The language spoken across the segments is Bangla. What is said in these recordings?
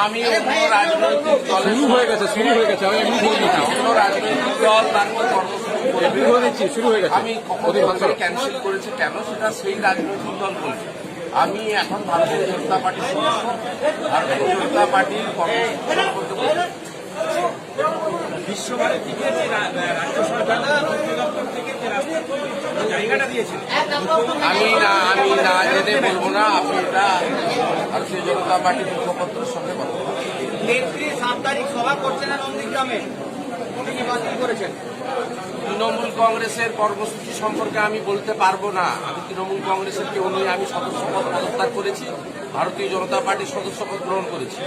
আমি রাজনৈতিক দল শুরু হয়ে গেছে আমি এমনি বলছি না। অন্য রাজনৈতিক দল তারপর শুরু হয়ে গেছে আমি কখন ক্যান্সেল করেছি কেন সেটা সেই রাজনৈতিক দল বলছে। আমি এখন ভারতীয় জনতা পার্টির সদস্য, ভারতীয় জনতা পার্টির বিশ্বভারতীকে যে রাজ্য সরকার দপ্তর থেকে যে জায়গাটা দিয়েছে, আমি না জেনে বলবো না। আপনি এটা ভারতীয় জনতা পার্টির মুখপত্রের সঙ্গে কথা বলুন। নেত্রী 7 তারিখ সভা করছে না নন্দীগ্রামে, তিনি বাতিল করেছেন। তৃণমূল কংগ্রেসের কর্মসূচি সম্পর্কে আমি বলতে পারবো না। আমি তৃণমূল কংগ্রেসের কেউ নই। আমি সদস্যপদ পদত্যাগ করেছি, ভারতীয় জনতা পার্টির সদস্যপদ গ্রহণ করেছি।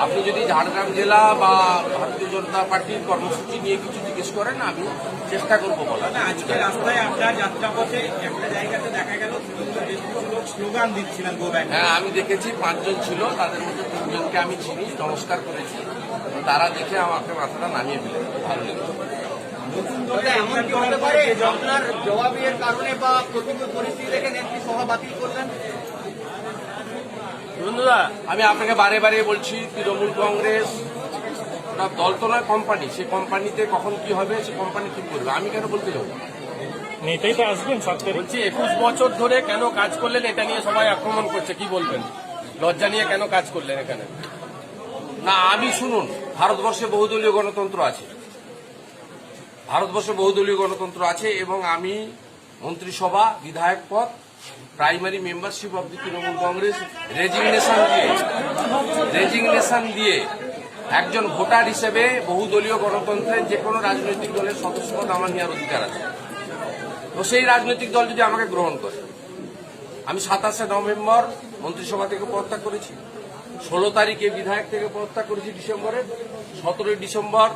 আপনি যদি ঝাড়গ্রাম জেলা বা ভারতীয় জনতা পার্টির কর্মসূচি নিয়ে কিছু জিজ্ঞেস করেন, আমি চেষ্টা করবো বলা। আজকে রাস্তায় আপনার যাত্রাপথে একটা জায়গাতে দেখা গেল লোক স্লোগান দিচ্ছিলেন গো ব্যাক। হ্যাঁ, আমি দেখেছি 5 জন ছিল, তাদের মধ্যে 3 জনকে আমি চিনি, নমস্কার করেছি। তারা দেখে আমাকে মাথাটা নামিয়ে ফেলে ভালো লেগেছে। এমন কি হতে পারে আপনার জবাবের কারণে বা প্রতিকূল পরিস্থিতি দেখে নেত্রী সভা বাতিল করলেন? বন্ধুরা, আমি আপনাকে বারে বারে বলছি, তৃণমূল কংগ্রেস ওটা দল তো নয়, কোম্পানি। সেই কোম্পানিতে কখন কি হবে সে কোম্পানি ঠিক করবে, আমি কেন বলতে যাবো? নেতাই তো আসবেন 7 তারিখ। বলছি 21 বছর ধরে কেন কাজ করলেন এটা নিয়ে সবাই আক্রমণ করছে। কি বলবেন? লজ্জা নিয়ে কেন কাজ করলেন এখানে? না, আমি শুনুন, ভারতবর্ষে বহুদলীয় গণতন্ত্র আছে, ভারতবর্ষে বহুদলীয় গণতন্ত্র আছে এবং আমি মন্ত্রিসভা, বিধায়ক পদ, primary membership of the Trinamool Congress resignation দিয়ে একজন ভোটার হিসেবে বহুদলীয় গণতন্ত্রের যে কোনো রাজনৈতিক দলের সদস্যপদ আমার নেওয়ার অধিকার আছে। তো সেই রাজনৈতিক দল যদি আমাকে গ্রহণ করে, আমি 27শে নভেম্বর মন্ত্রিসভা থেকে পদত্যাগ করেছি, 16 তারিখে বিধায়ক থেকে পদত্যাগ করেছি ডিসেম্বরে, 17 ডিসেম্বর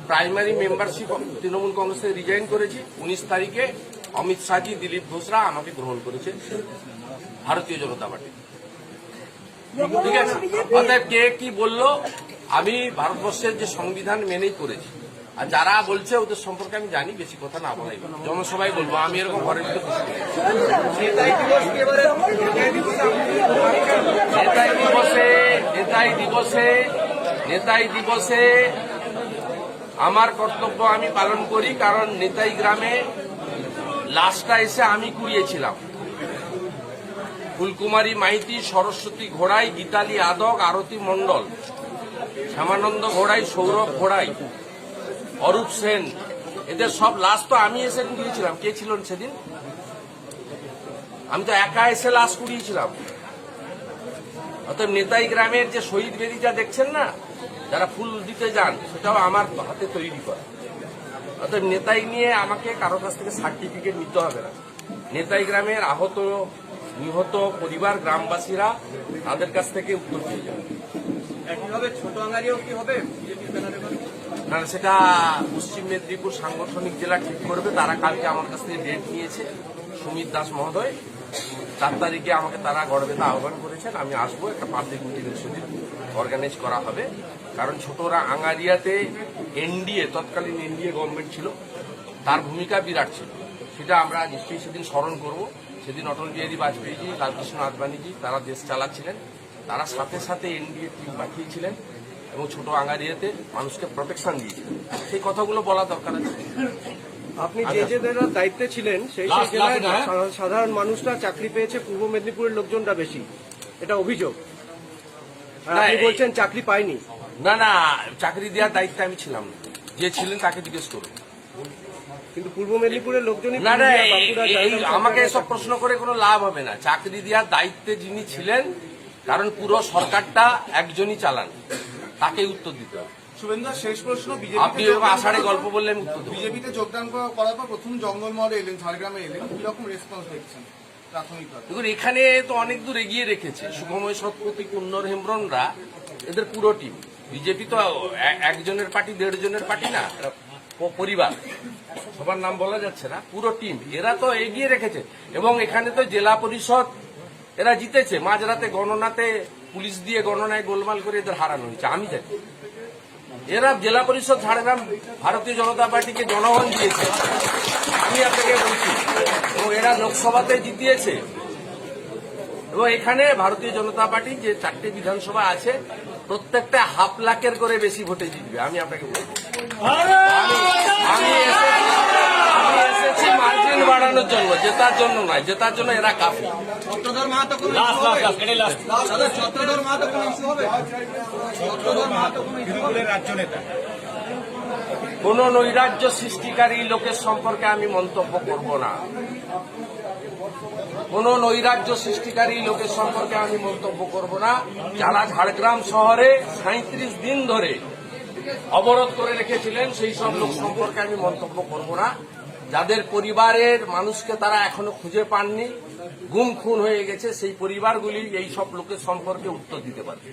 প্রাইমারি মেম্বারশিপ তৃণমূল কংগ্রেসে রিজাইন করেছি, 19 তারিখে অমিত শাহজি, দিলীপ ঘোষরা আমাকে গ্রহণ করেছে ভারতীয় জনতা পার্টি। ঠিক আছে, অতএব কে কি বললো, আমি ভারতবর্ষের যে সংবিধান মেনেই করেছি। আর যারা বলছে ওদের সম্পর্কে আমি জানি, বেশি কথা না বলাই জনসভায় বলবো। আমি এরকম ঘরের ভিতরে নেতাই দিবসে আমার কর্তব্য আমি পালন করি, কারণ নেতাই গ্রামে লাশটা এসে আমি কুড়িয়েছিলাম। ফুলকুমারী মাইতি, সরস্বতী ঘোড়াই, গীতালি আদক, আরতি মণ্ডল, শ্যামানন্দ ঘোড়াই, সৌরভ ঘোড়াই, অরূপ সেন, এদের সব লাশ তো আমি এসে কুড়িয়েছিলাম। কে ছিলেন সেদিন? আমি তো একা এসে লাশ কুড়িয়েছিলাম। অতএব নেতাই গ্রামের যে শহীদ বেদিটা দেখছেন না, যারা ফুল দিতে যান, সেটাও আমার হাতে তৈরি করা। অতএব নেতাই নিয়ে আমাকে কারো কাছ থেকে সার্টিফিকেট নিতে হবে না। নেতাই গ্রামের আহত নিহত পরিবার, গ্রামবাসীরা তাদের কাছ থেকে উত্তর পেয়ে যাবে। একইভাবে ছোট আঙ্গারিও কি হবে? না, সেটা পশ্চিম মেদিনীপুর সাংগঠনিক জেলা ঠিক করবে। তারা কালকে আমার কাছ থেকে ডেট নিয়েছে, সুমিত দাস মহোদয়। 4 তারিখে আমাকে তারা গড়বেতা আহ্বান করেছেন, আমি আসবো। একটা পাবলিক মিটিং সেদিন অর্গানাইজ করা হবে। কারণ ছোটরা আঙ্গারিয়াতে তৎকালীন এনডিএ গভর্নমেন্ট ছিল, তার ভূমিকা বিরাট ছিল। সেটা আমরা নিশ্চয়ই সেদিন স্মরণ করব। সেদিন অটল বিহারী বাজপেয়ীজি, লালকৃষ্ণ আদবানিজি তারা দেশ চালাচ্ছিলেন, তারা সাথে সাথে এনডিএ টিম পাঠিয়েছিলেন এবং ছোট আঙ্গারিয়াতে মানুষকে প্রোটেকশন দিয়েছিলেন। সেই কথাগুলো বলা দরকার আছে। আপনি যে জেলার দায়িত্বে ছিলেন সেই জেলায় সাধারণ মানুষরা চাকরি পেয়েছে, পূর্ব মেদিনীপুরের লোকজনটা বেশি, এটা অভিযোগ। আর আপনি বলছেন চাকরি পায়নি। না, চাকরি দেওয়ার দায়িত্বে আমি ছিলাম না। যে ছিলেন তাকে জিজ্ঞেস করুন। কিন্তু পূর্ব মেদিনীপুরের লোকজনই না, আমাকে এসব প্রশ্ন করে কোনো লাভ হবে না। চাকরি দেওয়ার দায়িত্বে যিনি ছিলেন, কারণ পুরো সরকারটা একজনই চালান, তাকে উত্তর দিতে হবে। শুভেন্দু, শেষ প্রশ্ন। আপনি আষাঢ়ে গল্প বললে আমি উত্তর দেবো। বিজেপিতে যোগদান করার পর প্রথম জঙ্গলমহলে এলেন, ঝাড়গ্রামে এলেন, কিরকম রেসপন্স দেখছেন প্রাথমিকভাবে? দেখুন, এখানে তো অনেক দূর এগিয়ে রেখেছে শুভময় শতপথী, কুন্নর হেমব্রমরা, এদের পুরো টিম। বিজেপি তো একজনের পার্টি, 1.5 জনের পার্টি না, পরিবার, সবার নাম বলা যাচ্ছে না, পুরো টিম। এরা তো এগিয়ে রেখেছে এবং এখানে তো জেলা পরিষদ এরা জিতেছে। মাঝরাতে গণনাতে পুলিশ দিয়ে গণনায় গোলমাল করে এদের হারানো হয়েছে, আমি জানি। এরা জেলা পরিষদ ঝাড়গ্রাম ভারতীয় জনতা পার্টিকে জনগণ দিয়েছে, আমি আপনাকে বলছি, এবং এরা লোকসভাতে জিতিয়েছে। এবং এখানে ভারতীয় জনতা পার্টি যে 4টে বিধানসভা আছে প্রত্যেকটা 1/2 লাখের করে বেশি ভোটে জিতবে, আমি আপনাকে বলবো। আমি এসেছি মার্জিন বাড়ানোর জন্য, জেতার জন্য নয়। জেতার জন্য এরা কাফি। চত্রধর মাহাতো কোনো ইস্যু হবে? দাদা, চত্রধর মাহাতো কোনো ইস্যু হবে? চত্রধর মাহাতো কোনো ইস্যু হবে? কোন নৈরাজ্য সৃষ্টিকারী লোকের সম্পর্কে আমি মন্তব্য করব না। কোন নৈরাজ্য সৃষ্টিকারী লোকের সম্পর্কে আমি মন্তব্য করব না। যারা ঝাড়গ্রাম শহরে 37 দিন ধরে অবরোধ করে রেখেছিলেন সেই সব লোক সম্পর্কে আমি মন্তব্য করব না। যাদের পরিবারের মানুষকে তারা এখনো খুঁজে পাননি, গুম খুন হয়ে গেছে, সেই পরিবারগুলি এই সব লোকের সম্পর্কে উত্তর দিতে পারবে।